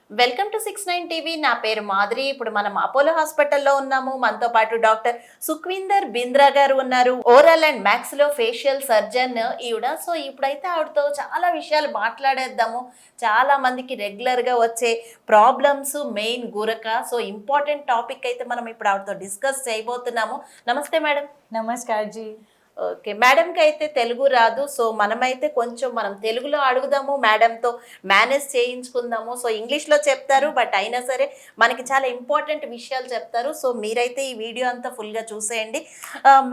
Welcome to 69 TV. నా పేరు మాధురి. ఇప్పుడు మనం అపోలో హాస్పిటల్లో ఉన్నాము. మనతో పాటు డాక్టర్ సుఖ్వీందర్ బింద్రా గారు ఉన్నారు. Oral and maxillo facial surgeon ఈవిడ. సో ఇప్పుడైతే ఆవిడతో చాలా విషయాలు మాట్లాడేద్దాము. చాలా మందికి రెగ్యులర్గా వచ్చే ప్రాబ్లమ్స్, మెయిన్ గురక. సో ఇంపార్టెంట్ టాపిక్ అయితే మనం ఇప్పుడు ఆవిడతో డిస్కస్ చేయబోతున్నాము. నమస్తే మేడం. నమస్కార్ జీ. ఓకే, మేడంకి అయితే తెలుగు రాదు. సో మనమైతే కొంచెం మనం తెలుగులో అడుగుదాము, మేడంతో మేనేజ్ చేయించుకుందాము. సో ఇంగ్లీష్లో చెప్తారు, బట్ అయినా సరే మనకి చాలా ఇంపార్టెంట్ విషయాలు చెప్తారు. సో మీరైతే ఈ వీడియో అంతా ఫుల్గా చూసేయండి.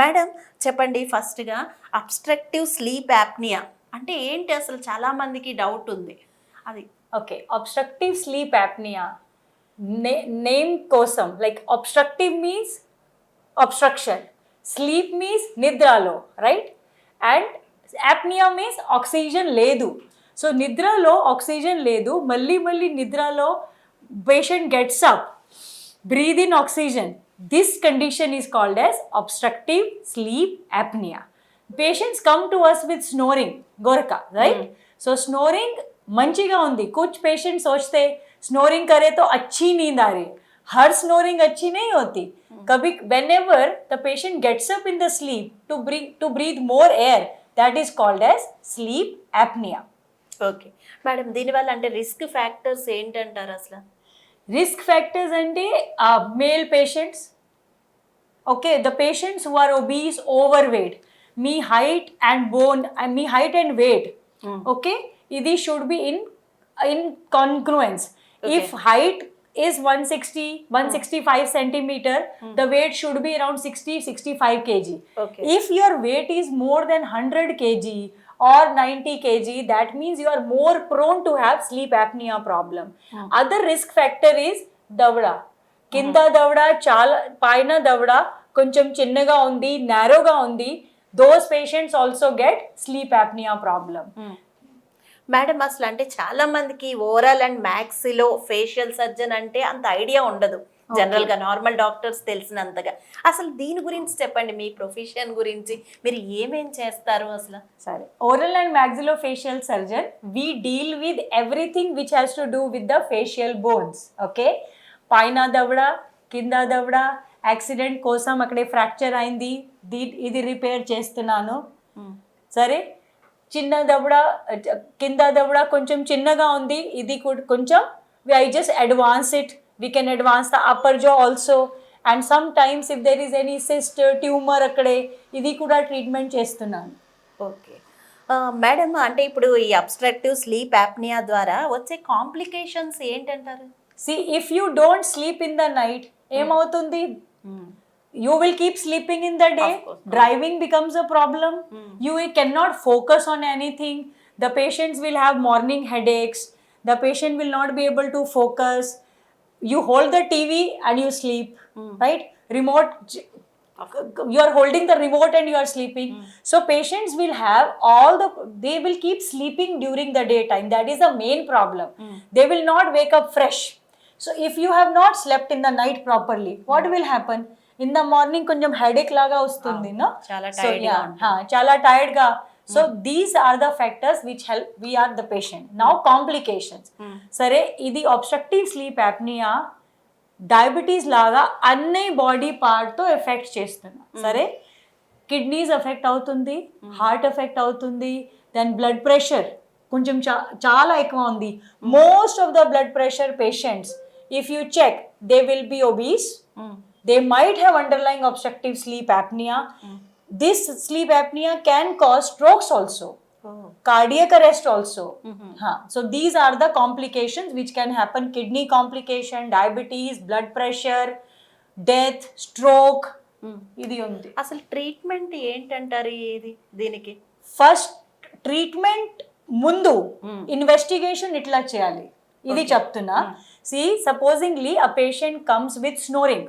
మేడం చెప్పండి, ఫస్ట్గా అబ్స్ట్రక్టివ్ స్లీప్ యాప్నియా అంటే ఏంటి అసలు? చాలామందికి డౌట్ ఉంది అది. Okay, obstructive sleep apnea name కోసం, like obstructive means obstruction, sleep means నిద్రలో, right? And apnea means oxygen లేదు. సో నిద్రలో ఆక్సిజన్ లేదు, మళ్ళీ నిద్రలో patient gets up, breathe in oxygen. This condition is called as obstructive sleep apnea. Patients come to us with snoring గోరక, right? So snoring మంచిగా ఉంది. कुछ पेशेंट्स सोचते स्नोरिंग करे तो अच्छी नींद आ रही. हर स्नोरिंग अच्छी नहीं होती. कभी whenever the patient gets up in the sleep to breathe more air, that is called as sleep apnea. Okay madam, దీనివల్ల అంటే రిస్క్ ఫ్యాక్టర్స్ ఏంటంటారు అసలు? రిస్క్ ఫ్యాక్టర్స్ అంటే male patients, okay, the patients who are obese, overweight, మీ height and bone, మీ height and weight, okay, ఇది should be in congruence. Okay. If height is 165 centimeter, the weight should be around 65 kg. Okay. If your weight is more than 100 kg or 90 kg, that means you are more prone to have sleep apnea problem. Other risk factor is davda. Kinda davda, chala paina davda koncham chinnega undi, narrowga undi. Those patients also get sleep apnea problem. Madam అసలు అంటే చాలా మందికి oral and maxillo facial surgeon అంటే అంత idea ఉండదు జనరల్గా, normal doctors తెలిసినంతగా. అసలు దీని గురించి చెప్పండి, మీ ప్రొఫెషన్ గురించి, మీరు ఏమేం చేస్తారు అసలు? సరే, oral and maxillo facial surgeon, we deal with everything which has to do with the facial bones. Okay, పైన దవడ, కింద దవడ, యాక్సిడెంట్ కోసం అక్కడే ఫ్రాక్చర్ అయింది, ఇది రిపేర్ చేస్తున్నాను. సరే, చిన్న దవడ, కింద దవడ కొంచెం చిన్నగా ఉంది, ఇది కొంచెం I just advance it. We can advance the upper జా also. And some times if there is any cyst, tumour అక్కడే, ఇది కూడా ట్రీట్మెంట్ చేస్తున్నాను. ఓకే మేడం, అంటే ఇప్పుడు ఈ అబ్స్ట్రక్టివ్ స్లీప్ యాప్నియా ద్వారా వచ్చే కాంప్లికేషన్స్ ఏంటంటారు? See, if you don't sleep in the night ఏమవుతుంది? You will keep sleeping in the day. Driving becomes a problem. You cannot focus on anything. The patients will have morning headaches. The patient will not be able to focus. You hold the TV and you sleep, right? Remote, you are holding the remote and you are sleeping. So patients will have they will keep sleeping during the daytime. That is the main problem. They will not wake up fresh. So if you have not slept in the night properly, what will happen? In the morning కొంచెం headache లాగా వస్తుంది, no? చాలా tired గా. So these are the factors which help we are the patient. Now complications. సరే, ఇది obstructive sleep apnoea diabetes లాగా అన్ని body పార్ట్తో affect చేస్తున్నా. సరే, కిడ్నీస్ ఎఫెక్ట్ అవుతుంది, హార్ట్ ఎఫెక్ట్ అవుతుంది, దెన్ బ్లడ్ ప్రెషర్ కొంచెం చాలా ఎక్కువ ఉంది. Most of the blood pressure patients, if you check, they will be obese. They might have underlying obstructive sleep apnea. This sleep apnea can cause strokes also, cardiac arrest also. So these are the complications which can happen: kidney complication, diabetes, blood pressure, death, stroke. ఇది ఉంది. అసలు treatment ఏంటంటారు దీనికి? First treatment ముందు investigation ఇట్లా చేయాలి, ఇది చెప్తున్నా. See, supposingly a patient comes with snoring,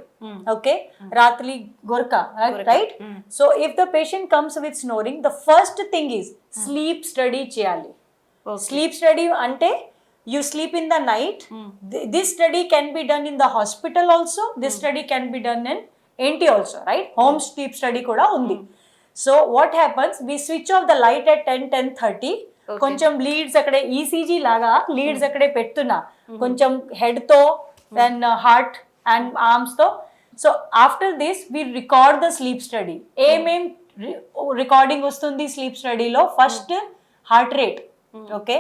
okay, ratli gorka, right? So if the patient comes with snoring, the first thing is sleep study cheyali. Sleep study ante you sleep in the night. This study can be done in the hospital also. This study can be done in NT also, right? Home sleep study kuda undi. So what happens, we switch off the light at 10:30. కొంచెం leads అక్కడే ECG లాగా leads అక్కడే పెడుతున్నా కొంచెం head తో then heart and arms తో. So after this we record the sleep study. ఏమేం recording వస్తుంది స్లీప్ స్టడీలో? First heart rate. Okay,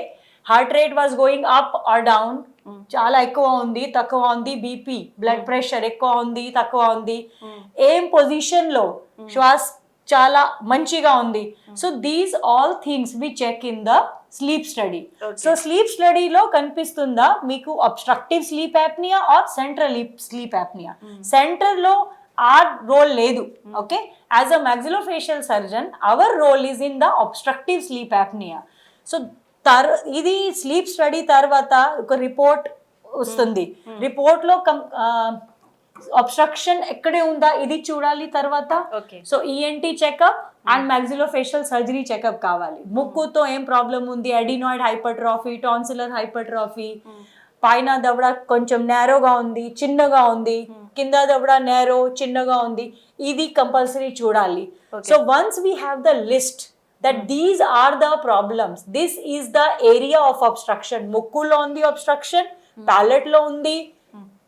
heart rate was going up or down, చాలా ఎక్కువ ఉంది తక్కువ ఉంది, బీపీ బ్లడ్ ప్రెషర్ ఎక్కువ ఉంది తక్కువ ఉంది, ఏం పొజిషన్ లో శ్వాస చాలా మంచిగా ఉంది. So these all things we check in the sleep study. So sleep స్టడీలో కనిపిస్తుందా మీకు obstructive sleep apnea or central sleep apnea? Centre లో our role లేదు. Okay, as a maxillofacial surgeon our role is in the obstructive sleep apnea. సో ఇది sleep study తర్వాత ఒక report వస్తుంది. రిపోర్ట్ లో అబ్స్ట్రక్షన్ ఎక్కడే ఉందా ఇది చూడాలి తర్వాత. So ENT checkup and maxillofacial surgery checkup కావాలి. ముక్కుతో ఏం ప్రాబ్లం ఉంది, అడినాయిడ్ హైపర్ట్రాఫీ, టాన్సిలర్ హైపర్ట్రాఫీ, పైన దవడ కొంచెం నేరోగా ఉంది చిన్నగా ఉంది, కింద దవడ నేరో చిన్నగా ఉంది, ఇది కంపల్సరీ చూడాలి. So once we have the list that these are the problems, this is the area of obstruction, ముక్కులో ఉంది obstruction, palate లో ఉంది,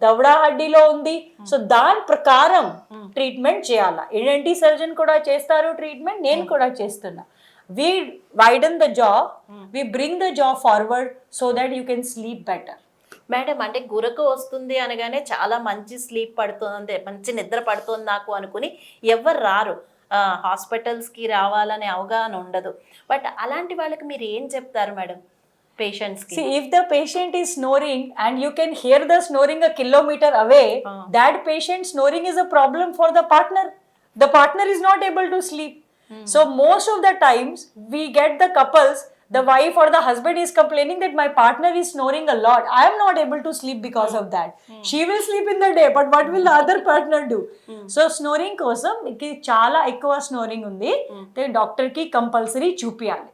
దవడ హడ్డీలో ఉంది. సో దాని ప్రకారం ట్రీట్మెంట్ చేయాలా. ఏంటి సర్జన్ కూడా చేస్తారు ట్రీట్మెంట్, నేను కూడా చేస్తున్నా. we widen the jaw, we bring the jaw forward so that you can sleep better. Madam, అంటే గురకు వస్తుంది అనగానే చాలా మంచి స్లీప్ పడుతుంది, మంచి నిద్ర పడుతుంది నాకు అనుకుని ఎవరు రారు, హాస్పిటల్స్కి రావాలనే అవగాహన ఉండదు. బట్ అలాంటి వాళ్ళకి మీరు ఏం చెప్తారు మేడం పేషెంట్స్కి? See, if the patient is snoring and you can hear the snoring a kilometer away, that patient snoring is a problem for the partner. The partner is not able to sleep. So most of the times we get the couples, the wife or the husband is complaining that my partner is snoring a lot, I am not able to sleep because of that. She will sleep in the day, but what will the other partner do? So snoring కోసం మీకు చాలా ఎక్కువ snoring ఉంది, doctor కి compulsory చూపియాలి.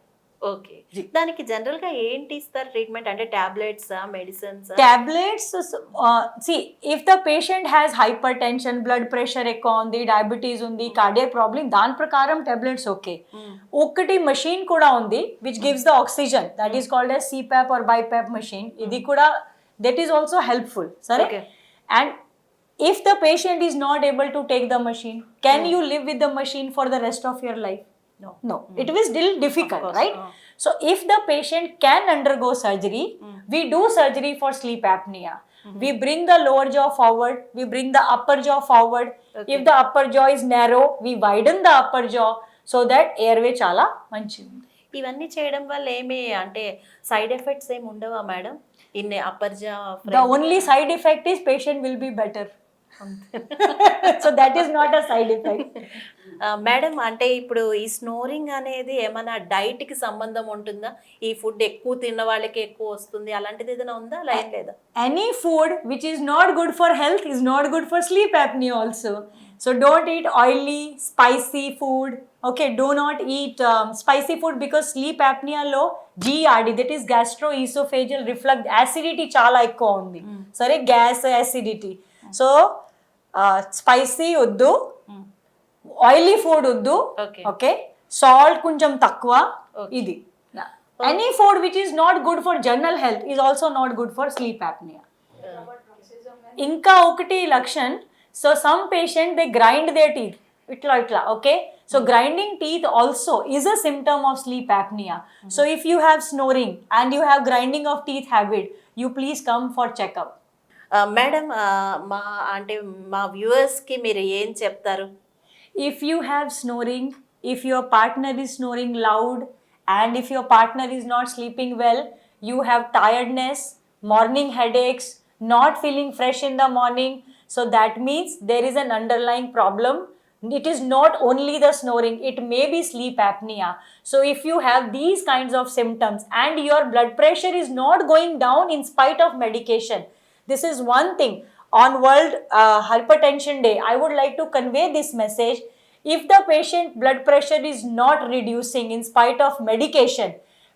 Okay, దానికి general గా ఏంటి ఇస్తారు ట్రీట్మెంట్? అంటే tablets, medicines? Tablets, if the patient has hyper tension, blood pressure ఎక్కువ ఉంది, డయాబెటీస్ ఉంది, కార్డియాక్ ప్రాబ్లం, దాని ప్రకారం టాబ్లెట్స్ ఓకే. ఒకటి మషీన్ కూడా ఉంది which gives the oxygen, that is called as CPAP or BiPAP machine. ఇది కూడా దట్ ఈస్ ఆల్సో హెల్ప్ఫుల్. సరే, and if the patient is not able to take the machine, can you live with the machine for the rest of your life? No, it is still difficult, right? So if the patient can undergo surgery, we do surgery for sleep apnea. We bring the lower jaw forward, we bring the upper jaw forward. If the upper jaw is narrow, we widen the upper jaw so that airway చాలా మంచిది. ఇవన్నీ చేయడం వల్ల ఏమి అంటే side effects ఏమి ఉండవా madam? In upper జా the only side effect is patient will be better. So that is not a side effect. Madam, అంటే ఇప్పుడు ఈ స్నోరింగ్ అనేది ఏమైనా డైట్ కి సంబంధం ఉంటుందా? ఈ ఫుడ్ ఎక్కువ తిన్న వాళ్ళకి ఎక్కువ వస్తుంది, అలాంటిది ఏదైనా ఉందా? లేదా any food which is not good for health is not good for sleep apnea also. So don't eat oily, spicy food. Okay, do not eat spicy food because sleep apnea లో GERD, that is gastroesophageal reflux, acidity చాలా ఎక్కువ ఉంది. సరే, gas acidity. So spicy వద్దు, oily food వద్దు. Okay, salt కొంచెం తక్కువ. ఇది any food which is not good for general health is also not good for sleep apnea. ఇంకా ఒకటి లక్షణ్, so some patient they grind they teeth ఇట్లా. Okay, so grinding teeth also is a symptom of sleep apnea. So if you have snoring and you have grinding of teeth habit, you please come for checkup. Madam, మా వ్యూవర్స్కి మీరు ఏం చెప్తారు? If you have snoring, if your partner is snoring loud, and if your partner is not sleeping well, you have tiredness, morning headaches, not feeling fresh in the morning, so that means there is an underlying problem. It is not only the snoring, it may be sleep apnea. So if you have these kinds of symptoms and your blood pressure is not going down in spite of medication, this is one thing. On World Hypertension Day, I would like to convey this message. If the patient blood pressure is not reducing in spite of medication,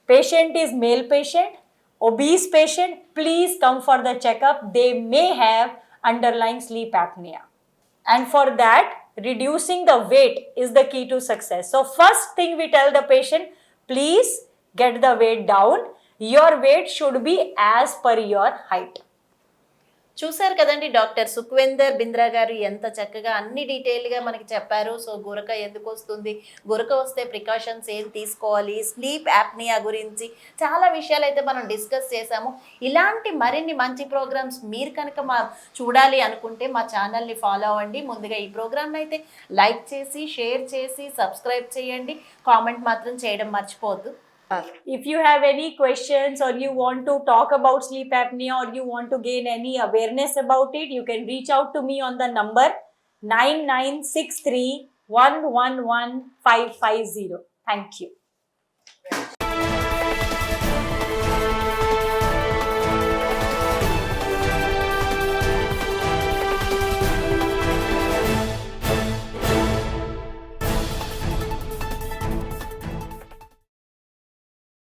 patient is male patient, obese patient, please come for the checkup. They may have underlying sleep apnea. And for that, reducing the weight is the key to success. So first thing we tell the patient, please get the weight down. Your weight should be as per your height. చూశారు కదండి doctor సుఖ్వేందర్ Bindra గారు ఎంత చక్కగా అన్ని డీటెయిల్గా మనకి చెప్పారు. So గురక ఎందుకు వస్తుంది, గురక వస్తే ప్రికాషన్స్ ఏం తీసుకోవాలి, స్లీప్ యాప్నియా గురించి చాలా విషయాలు అయితే మనం డిస్కస్ చేసాము. ఇలాంటి మరిన్ని మంచి ప్రోగ్రామ్స్ మీరు కనుక చూడాలి అనుకుంటే మా ఛానల్ని ఫాలో అవ్వండి. ముందుగా ఈ ప్రోగ్రామ్ని అయితే లైక్ చేసి, షేర్ చేసి, సబ్స్క్రైబ్ చేయండి. కామెంట్ మాత్రం చేయడం మర్చిపోవద్దు. If you have any questions or you want to talk about sleep apnea or you want to gain any awareness about it, you can reach out to me on the number 9963 111 550. Thank you.